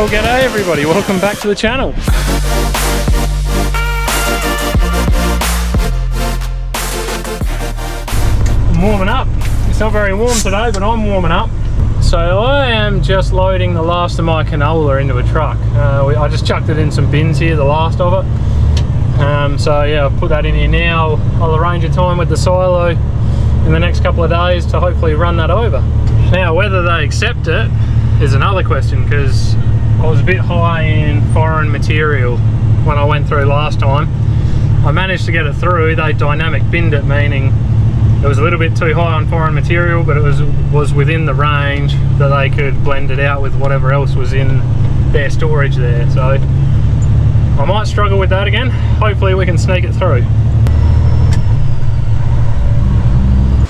Well, g'day everybody, welcome back to the channel. I'm warming up. It's not very warm today, but I'm warming up. So I am just loading the last of my canola into a truck. I just chucked it in some bins here, the last of it. So yeah, I've put that in here now. I'll arrange a time with the silo in the next couple of days to hopefully run that over. Now, whether they accept it is another question, because I was a bit high in foreign material when I went through last time. I managed to get it through. They dynamic binned it, meaning it was a little bit too high on foreign material, but it was within the range that they could blend it out with whatever else was in their storage there. So I might struggle with that again. Hopefully we can sneak it through.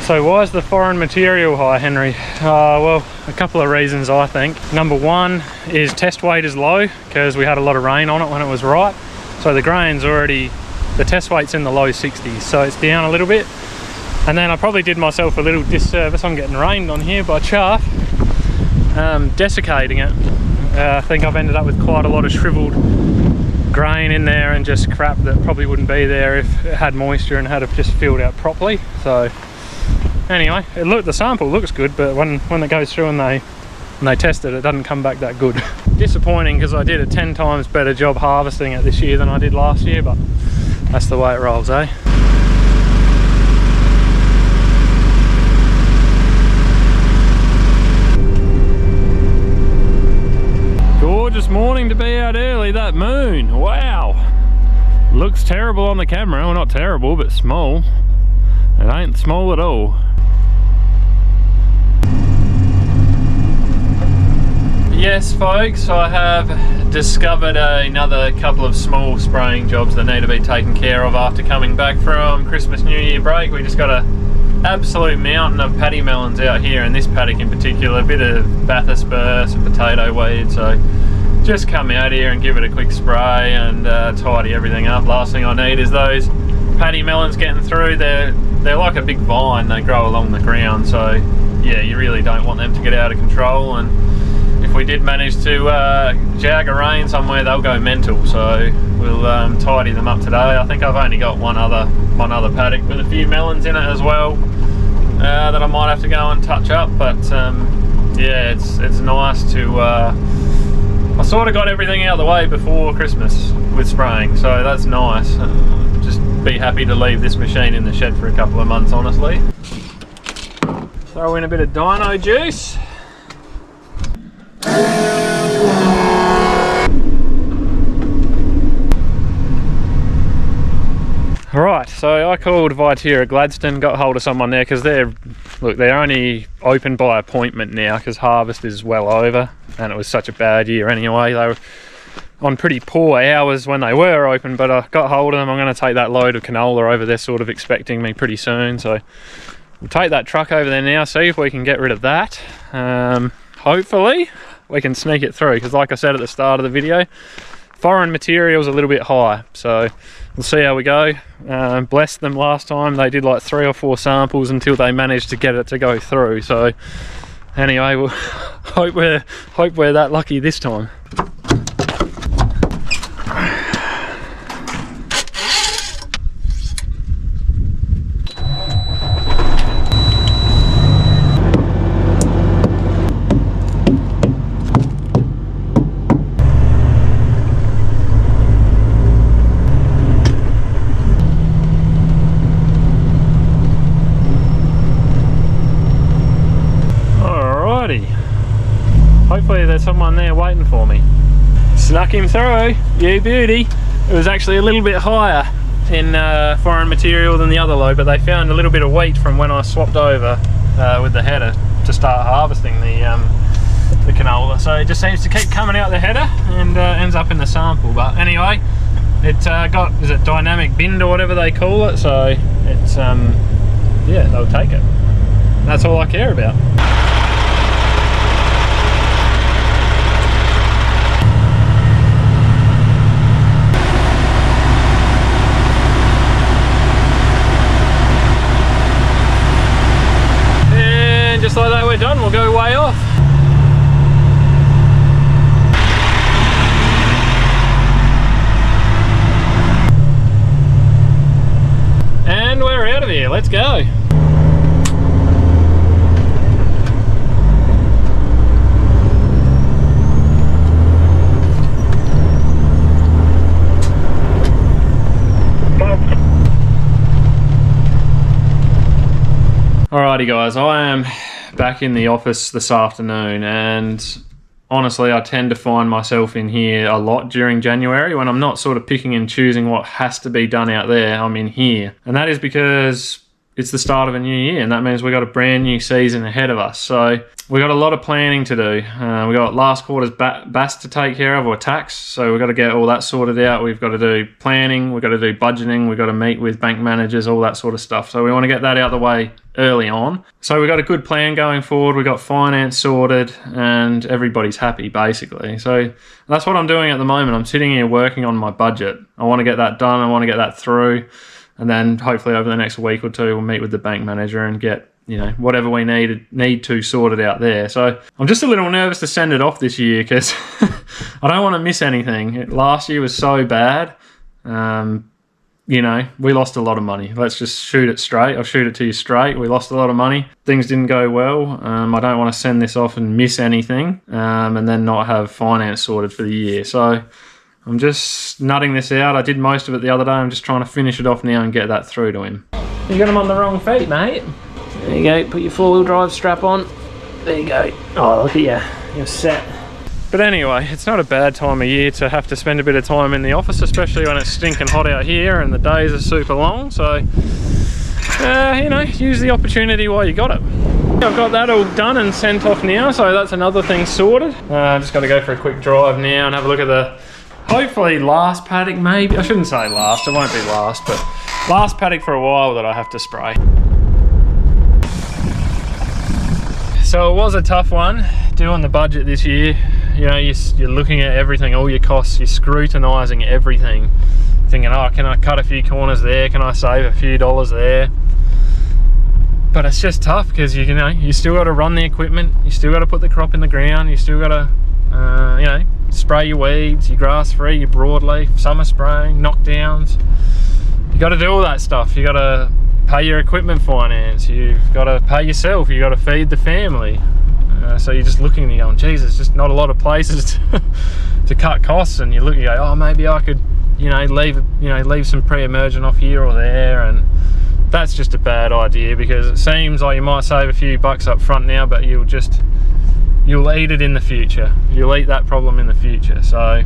So why is the foreign material high, Henry? Well, a couple of reasons, I think. Number one is test weight is low because we had a lot of rain on it when it was ripe. So the grain's already, the test weight's in the low 60s, so it's down a little bit. And then I probably did myself a little disservice. I'm getting rained on here by chaff, desiccating it. I think I've ended up with quite a lot of shriveled grain in there and just crap that probably wouldn't be there if it had moisture and had it just filled out properly. So anyway, the sample looks good, but when it goes through and they test it, it doesn't come back that good. Disappointing, because I did a 10 times better job harvesting it this year than I did last year, but that's the way it rolls, eh? Gorgeous morning to be out early. That moon, wow, looks terrible on the camera. Well, not terrible, but small. It ain't small at all. Yes folks, I have discovered another couple of small spraying jobs that need to be taken care of after coming back from Christmas New Year break. We just got an absolute mountain of paddy melons out here, and this paddock in particular, a bit of Bathysper, some potato weed, so just come out here and give it a quick spray and tidy everything up. Last thing I need is those paddy melons getting through. They're like a big vine, they grow along the ground, so yeah, you really don't want them to get out of control. And if we did manage to jag a rain somewhere, they'll go mental, so we'll tidy them up today. I think I've only got one other paddock with a few melons in it as well that I might have to go and touch up, but yeah, it's nice to I sort of got everything out of the way before Christmas with spraying, so that's nice. Just be happy to leave this machine in the shed for a couple of months, honestly. Throw in a bit of dino juice. Right, so I called Viterra Gladstone, got hold of someone there, because they're only open by appointment now because harvest is well over, and it was such a bad year anyway. They were on pretty poor hours when they were open, but I got hold of them. I'm going to take that load of canola over. They're sort of expecting me pretty soon, so we'll take that truck over there now, see if we can get rid of that. Hopefully we can sneak it through, because like I said at the start of the video, foreign material's a little bit high, so we'll see how we go. Blessed them last time, they did like 3 or 4 samples until they managed to get it to go through. So anyway, we'll hope we're that lucky this time. Hopefully there's someone there waiting for me. Snuck him through, you beauty. It was actually a little bit higher in foreign material than the other load, but they found a little bit of weight from when I swapped over with the header to start harvesting the canola. So it just seems to keep coming out the header and ends up in the sample. But anyway, it got, is it dynamic binned or whatever they call it, so it's yeah, they'll take it. That's all I care about. Just like that, we're done. We'll go way off. gear. Let's go. Alrighty guys, I am back in the office this afternoon, and honestly I tend to find myself in here a lot during January when I'm not sort of picking and choosing what has to be done out there. I'm in here, and that is because it's the start of a new year, and that means we've got a brand new season ahead of us. So we've got a lot of planning to do. We've got last quarter's BAS to take care of, or tax, so we've got to get all that sorted out. We've got to do planning, we've got to do budgeting, we've got to meet with bank managers, all that sort of stuff. So we want to get that out of the way early on. So we've got a good plan going forward, we've got finance sorted, and everybody's happy basically. So that's what I'm doing at the moment. I'm sitting here working on my budget. I want to get that done, I want to get that through, and then hopefully over the next week or two we'll meet with the bank manager and get, you know, whatever we need to sorted out there. So I'm just a little nervous to send it off this year because I don't want to miss anything. Last year was so bad. You know, we lost a lot of money. Let's just shoot it straight. I'll shoot it to you straight. We lost a lot of money. Things didn't go well. I don't want to send this off and miss anything, and then not have finance sorted for the year. So I'm just nutting this out. I did most of it the other day. I'm just trying to finish it off now and get that through to him. You got him on the wrong feet, mate. There you go. Put your four-wheel drive strap on. There you go. Oh, look at you. You're set. But anyway, it's not a bad time of year to have to spend a bit of time in the office, especially when it's stinking hot out here and the days are super long. So, you know, use the opportunity while you got it. I've got that all done and sent off now, so that's another thing sorted. Just got to go for a quick drive now and have a look at the, hopefully last paddock maybe. I shouldn't say last, it won't be last, but last paddock for a while that I have to spray. So it was a tough one doing the budget this year. You know, you're looking at everything, all your costs, you're scrutinising everything, thinking, oh, can I cut a few corners there? Can I save a few dollars there? But it's just tough because you know, you still got to run the equipment, you still got to put the crop in the ground, you still got to, you know, spray your weeds, your grass free, your broadleaf, summer spraying, knockdowns. You got to do all that stuff. You got to pay your equipment finance, you've got to pay yourself, you got to feed the family. So you're just looking and you're going, geez, there's just not a lot of places to cut costs, and you look and you go, oh, maybe I could, you know, leave some pre-emergent off here or there, and that's just a bad idea because it seems like you might save a few bucks up front now, but you'll eat it in the future. You'll eat that problem in the future. So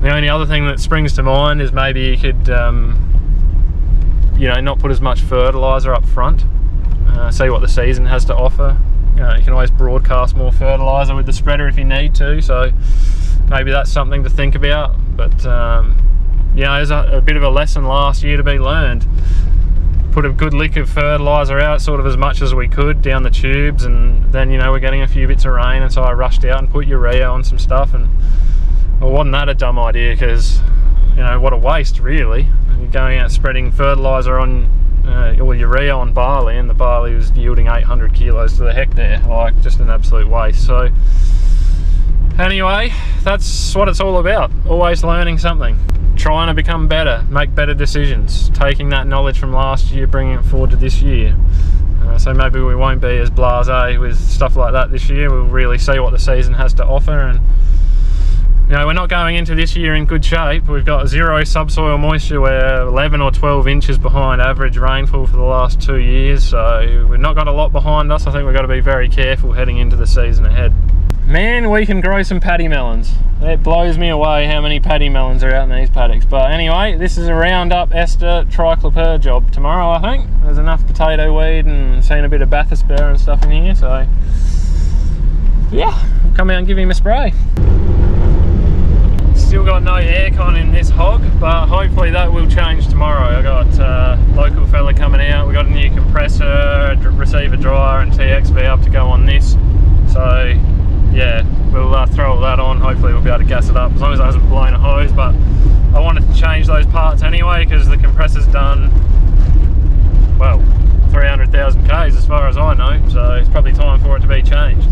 the only other thing that springs to mind is maybe you could, you know, not put as much fertilizer up front. See what the season has to offer. You can always broadcast more fertilizer with the spreader if you need to, so maybe that's something to think about. But you know, there's a bit of a lesson last year to be learned. Put a good lick of fertilizer out, sort of as much as we could down the tubes, and then, you know, we're getting a few bits of rain, and so I rushed out and put urea on some stuff, and well, wasn't that a dumb idea? Because, you know, what a waste really. You're going out spreading fertilizer on or urea on barley, and the barley was yielding 800 kilos to the hectare. Like, just an absolute waste. So anyway, that's what it's all about. Always learning something, trying to become better, make better decisions, taking that knowledge from last year, bringing it forward to this year. So maybe we won't be as blasé with stuff like that this year. We'll really see what the season has to offer, and you know, we're not going into this year in good shape. We've got zero subsoil moisture. We're 11 or 12 inches behind average rainfall for the last 2 years, so we've not got a lot behind us. I think we've got to be very careful heading into the season ahead. Man, we can grow some paddy melons. It blows me away how many paddy melons are out in these paddocks. But anyway, this is a Roundup Ester triclopyr job tomorrow, I think. There's enough potato weed and seen a bit of Bathysper and stuff in here, so yeah, we'll come out and give him a spray. Still got no aircon in this hog, but hopefully that will change tomorrow. I got a local fella coming out. We got a new compressor, receiver dryer, and TX valve to go on this. So yeah, we'll throw all that on. Hopefully we'll be able to gas it up as long as it hasn't blown a hose. But I wanted to change those parts anyway because the compressor's done, well, 300,000 Ks as far as I know. So it's probably time for it to be changed.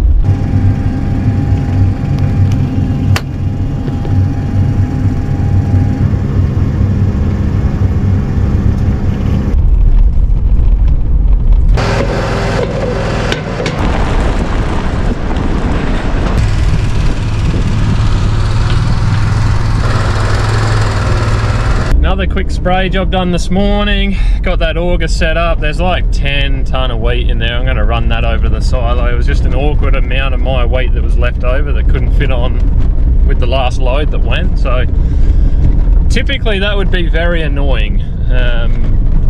another quick spray job done this morning. Got that auger set up. There's like 10 tonne of wheat in there. I'm going to run that over the silo. It was just an awkward amount of my wheat that was left over that couldn't fit on with the last load that went. So typically that would be very annoying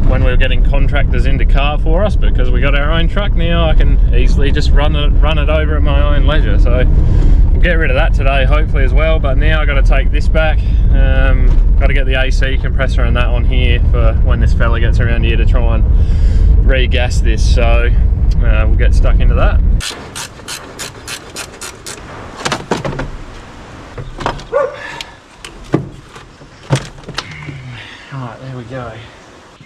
when we were getting contractors in to cart for us, because we got our own truck now. I can easily just run it over at my own leisure. So we'll get rid of that today hopefully as well. But now I've got to take this back. Got to get the AC compressor and that on here for when this fella gets around here to try and re-gas this. So we'll get stuck into that. Alright, there we go.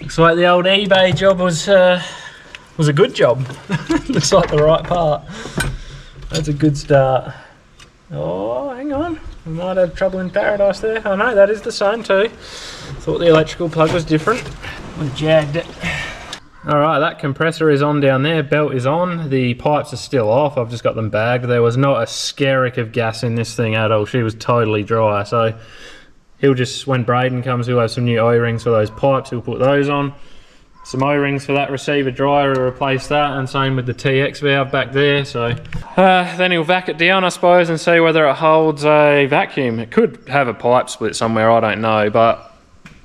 Looks like the old eBay job was a good job. Looks like the right part. That's a good start. Oh, hang on. We might have trouble in paradise there. Oh no, that is the same too. Thought the electrical plug was different. We jagged it. Alright, that compressor is on down there. Belt is on. The pipes are still off. I've just got them bagged. There was not a skerrick of gas in this thing at all. She was totally dry. So he'll just, when Braden comes, he'll have some new O-rings for those pipes. He'll put those on. Some O-rings for that receiver dryer to replace that, and same with the TX valve back there. So then he'll vac it down, I suppose, and see whether it holds a vacuum. It could have a pipe split somewhere, I don't know, but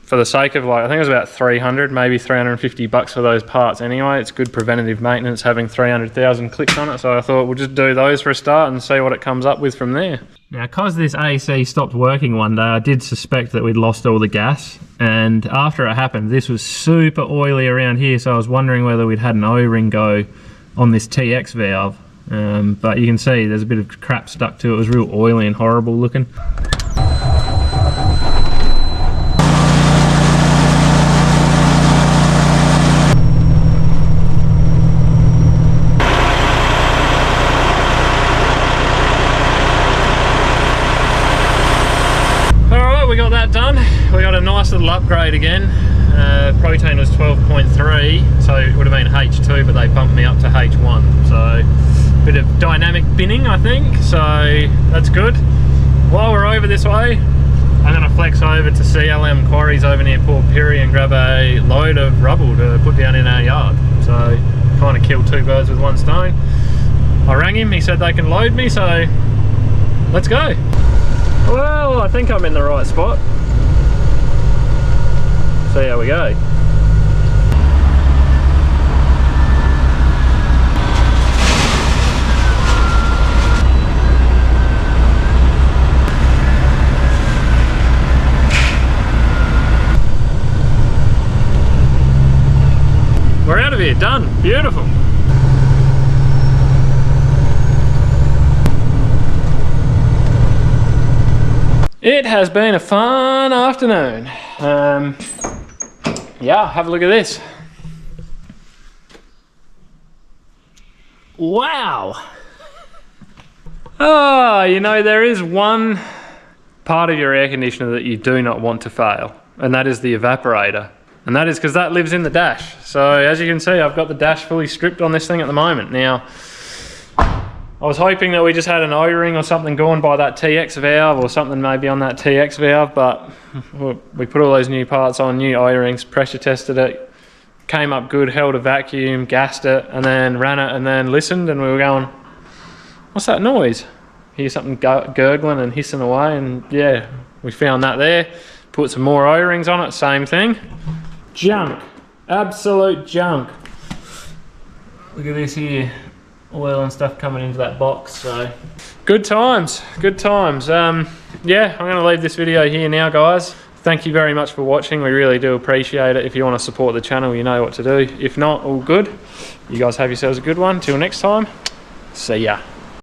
for the sake of, like, I think it was about 300, maybe 350 bucks for those parts anyway. It's good preventative maintenance having 300,000 clicks on it, so I thought we'll just do those for a start and see what it comes up with from there. Now, because this AC stopped working one day, I did suspect that we'd lost all the gas, and after it happened, this was super oily around here, so I was wondering whether we'd had an O-ring go on this TX valve, but you can see there's a bit of crap stuck to it. It was real oily and horrible looking. We got that done. We got a nice little upgrade again. Protein was 12.3, so it would have been H2, but they bumped me up to H1. So a bit of dynamic binning, I think, so that's good. While we're over this way, I'm going to flex over to CLM Quarries over near Port Pirie and grab a load of rubble to put down in our yard. So kind of kill two birds with one stone. I rang him, he said they can load me, so let's go. Well, I think I'm in the right spot. See how we go. We're out of here, done, beautiful. It has been a fun afternoon. Yeah, have a look at this. Wow. Oh, you know, there is one part of your air conditioner that you do not want to fail, and that is the evaporator. And that is because that lives in the dash. So as you can see, I've got the dash fully stripped on this thing at the moment. Now, I was hoping that we just had an O-ring or something going by that TX valve, or something maybe on that TX valve, but we put all those new parts on, new O-rings, pressure tested it, came up good, held a vacuum, gassed it, and then ran it, and then listened, and we were going, what's that noise? Hear something gurgling and hissing away, and yeah, we found that there. Put some more O-rings on it, same thing. Junk, absolute junk. Look at this here. Oil and stuff coming into that box, so good times, good times. Yeah, I'm going to leave this video here now, guys. Thank you very much for watching. We really do appreciate it. If you want to support the channel, you know what to do. If not, all good. You guys have yourselves a good one. Till next time, see ya.